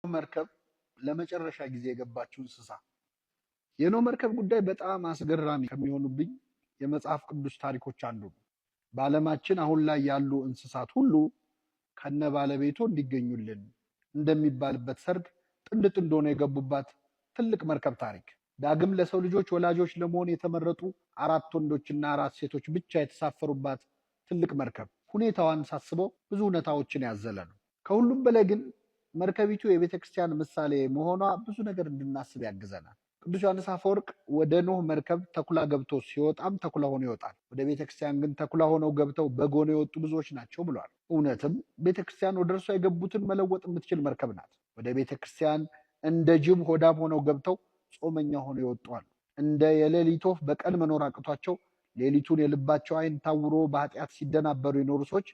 መርከብ ለመጨረሻ ጊዜ የገባችው እንስሳ። የኖህ መርከብ ጉዳይ በጣም አስገራሚ ከሚሆኑብኝ የመጽሐፍ ቅዱስ ታሪኮች አንዱ ነው። በዓለማችን አሁን ላይ ያሉ እንስሳት ሁሉ ከነ ባለቤቱ እንዲገኙልን እንደሚባልበት ሰርግ ጥንድ ጥንድ ሆነው የገቡባት ትልቅ መርከብ ታሪክ። ዳግም ለሰው ልጆች ወላጆች ለመሆን የተመረጡ 4 ወንዶችና 4 ሴቶች ብቻ የተሳፈሩባት ትልቅ መርከብ። ሁኔታዋን ሳስበው ብዙ እውነታዎችን ያዘለ ነው። ከሁሉም በላይ ግን መርከቢቱ የቤተክርስቲያን ምሳሌ መሆኗ ብዙ ነገር እንድናስብ ያግዘናል። ቅዱስ ዮሐንስ አፈወርቅ ወደ ኖህ መርከብ ተኩላ ገብቶ ሲወጣም ተኩላ ሆኖ ይወጣል፣ ወደ ቤተክርስቲያን ግን ተኩላ ሆነው ገብተው በግ ሆነው የወጡ ብዙዎች ናቸው ብሏል። እውነትም ቤተክርስቲያን ወደ እርሷ የገቡትን መለወጥ የምትችል መርከብ ናት። ወደ ቤተክርስቲያን እንደ ጅብ ሆዳም ሆነው ገብተው ጾመኛ ሆነው ይወጡ አሉ። እንደ የሌሊት ወፍ በቀን መኖር አቅቷቸው ሌሊቱን የልባቸው ዓይን ታውሮ በኃጢአት ሲደናበሩ የኖሩ ሰዎች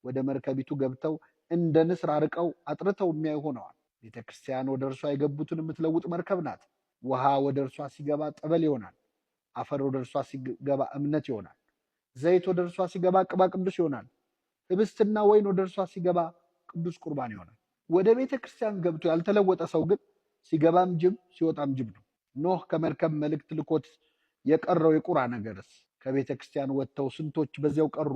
ወደ መርከቢቱ ገብተው እንደ ንስር አርቀው አጥርተው የሚያዩ ሆነዋል። ቤተክርስቲያን ወደ እርሷ የገቡትን የምትለውጥ መርከብ ናት። ውሃ ወደ እርሷ ሲገባ ጠበል ይሆናል። አፈር ወደ እርሷ ሲገባ እምነት ይሆናል። ዘይት ወደ እርሷ ሲገባ ቅባ ቅዱስ ይሆናል። ህብስትና ወይን ወደ እርሷ ሲገባ ቅዱስ ቁርባን ይሆናል። ወደ ቤተክርስቲያን ገብቶ ያልተለወጠ ሰው ግን ሲገባም ጅብ ሲወጣም ጅብ ነው። ኖህ ከመርከብ መልእክት ልኮት የቀረው የቁራ ነገርስ? ከቤተክርስቲያን ወጥተው ስንቶች በዚያው ቀሩ?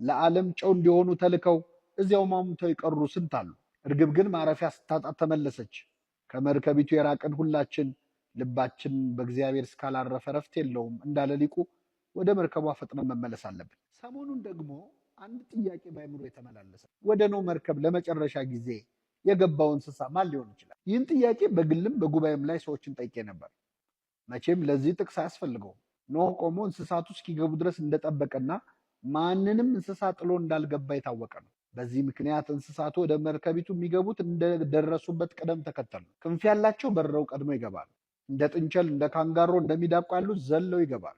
ለዓለም ጨው እንዲሆኑ ተልከው እዚያው ማሙተው የቀሩ ስንት አሉ። እርግብ ግን ማረፊያ ስታጣ ተመለሰች። ከመርከቢቱ የራቅን ሁላችን ልባችን በእግዚአብሔር እስካላረፈ ረፍት የለውም እንዳለ ሊቁ ወደ መርከቧ ፈጥነን መመለስ አለብን። ሰሞኑን ደግሞ አንድ ጥያቄ ባይምሮ የተመላለሰ፣ ወደ ኖህ መርከብ ለመጨረሻ ጊዜ የገባው እንስሳ ማን ሊሆን ይችላል? ይህን ጥያቄ በግልም በጉባኤም ላይ ሰዎችን ጠይቄ ነበር። መቼም ለዚህ ጥቅስ አያስፈልገውም። ኖህ ቆሞ እንስሳቱ እስኪገቡ ድረስ እንደጠበቀና ማንንም እንስሳ ጥሎ እንዳልገባ የታወቀ ነው። በዚህ ምክንያት እንስሳቱ ወደ መርከቢቱ የሚገቡት እንደደረሱበት ቅደም ተከተል ነው። ክንፍ ያላቸው በረው ቀድሞ ይገባሉ። እንደ ጥንቸል፣ እንደ ካንጋሮ፣ እንደሚዳቋ ያሉት ዘለው ይገባሉ።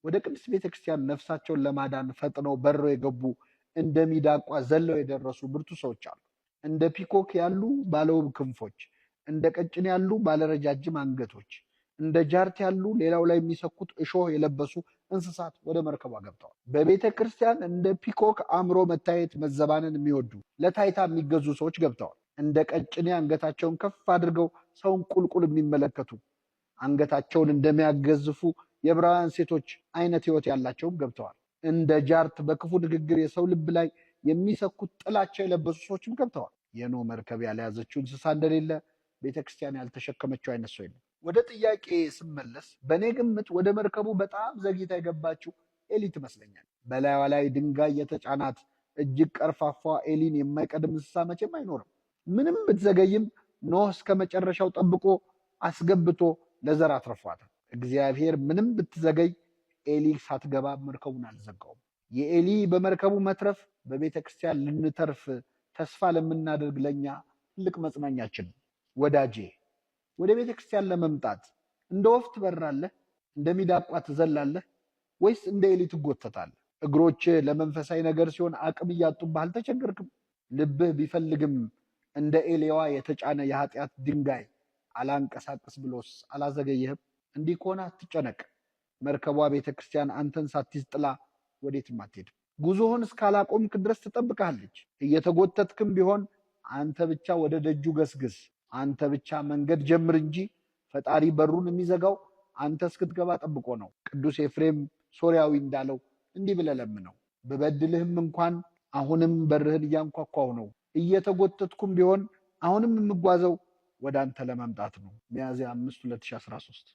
ወደ ቅድስት ቤተክርስቲያን ነፍሳቸውን ለማዳን ፈጥነው በረው የገቡ እንደሚዳቋ ዘለው የደረሱ ብርቱ ሰዎች አሉ። እንደ ፒኮክ ያሉ ባለውብ ክንፎች፣ እንደ ቀጭን ያሉ ባለረጃጅም አንገቶች፣ እንደ ጃርት ያሉ ሌላው ላይ የሚሰኩት እሾህ የለበሱ እንስሳት ወደ መርከቧ ገብተዋል። በቤተ ክርስቲያን እንደ ፒኮክ አምሮ መታየት መዘባንን የሚወዱ ለታይታ የሚገዙ ሰዎች ገብተዋል። እንደ ቀጭኔ አንገታቸውን ከፍ አድርገው ሰውን ቁልቁል የሚመለከቱ አንገታቸውን እንደሚያገዝፉ የዕብራውያን ሴቶች አይነት ህይወት ያላቸውም ገብተዋል። እንደ ጃርት በክፉ ንግግር የሰው ልብ ላይ የሚሰኩት ጥላቻ የለበሱ ሰዎችም ገብተዋል። የኖህ መርከብ ያልያዘችው እንስሳ እንደሌለ ቤተክርስቲያን ያልተሸከመችው አይነት ሰው የለም። ወደ ጥያቄ ስመለስ በእኔ ግምት ወደ መርከቡ በጣም ዘግይታ የገባችው ኤሊ ትመስለኛል። በላይዋ ላይ ድንጋይ የተጫናት እጅግ ቀርፋፋ ኤሊን የማይቀድም እንስሳ መቼም አይኖርም። ምንም ብትዘገይም ኖህ እስከ መጨረሻው ጠብቆ አስገብቶ ለዘር አትርፏታል። እግዚአብሔር ምንም ብትዘገይ ኤሊ ሳትገባ መርከቡን አልዘጋውም። የኤሊ በመርከቡ መትረፍ በቤተ ክርስቲያን ልንተርፍ ተስፋ ለምናደርግ ለኛ ትልቅ መጽናኛችን ነው። ወዳጄ ወደ ቤተ ክርስቲያን ለመምጣት እንደ ወፍ ትበራለህ? እንደሚዳቋ ትዘላለህ? ወይስ እንደ ኤሊ ትጎተታለህ? እግሮች ለመንፈሳዊ ነገር ሲሆን አቅም እያጡብህ አልተቸገርክም? ልብህ ቢፈልግም እንደ ኤሊዋ የተጫነ የኃጢአት ድንጋይ አላንቀሳቅስ ብሎስ አላዘገየህም? እንዲህ ከሆነ አትጨነቅ። መርከቧ ቤተ ክርስቲያን አንተን ሳትይዝ ጥላ ወዴትም አትሄድም። ጉዞህን እስካላቆምክ ድረስ ትጠብቃለች። እየተጎተትክም ቢሆን አንተ ብቻ ወደ ደጁ ገስግስ። አንተ ብቻ መንገድ ጀምር እንጂ ፈጣሪ በሩን የሚዘጋው አንተ እስክትገባ ጠብቆ ነው። ቅዱስ ኤፍሬም ሶርያዊ እንዳለው እንዲህ ብለህ ለምነው፣ ብበድልህም እንኳን አሁንም በርህን እያንኳኳሁ ነው። እየተጎተትኩም ቢሆን አሁንም የምጓዘው ወደ አንተ ለመምጣት ነው። ሚያዝያ 5 2013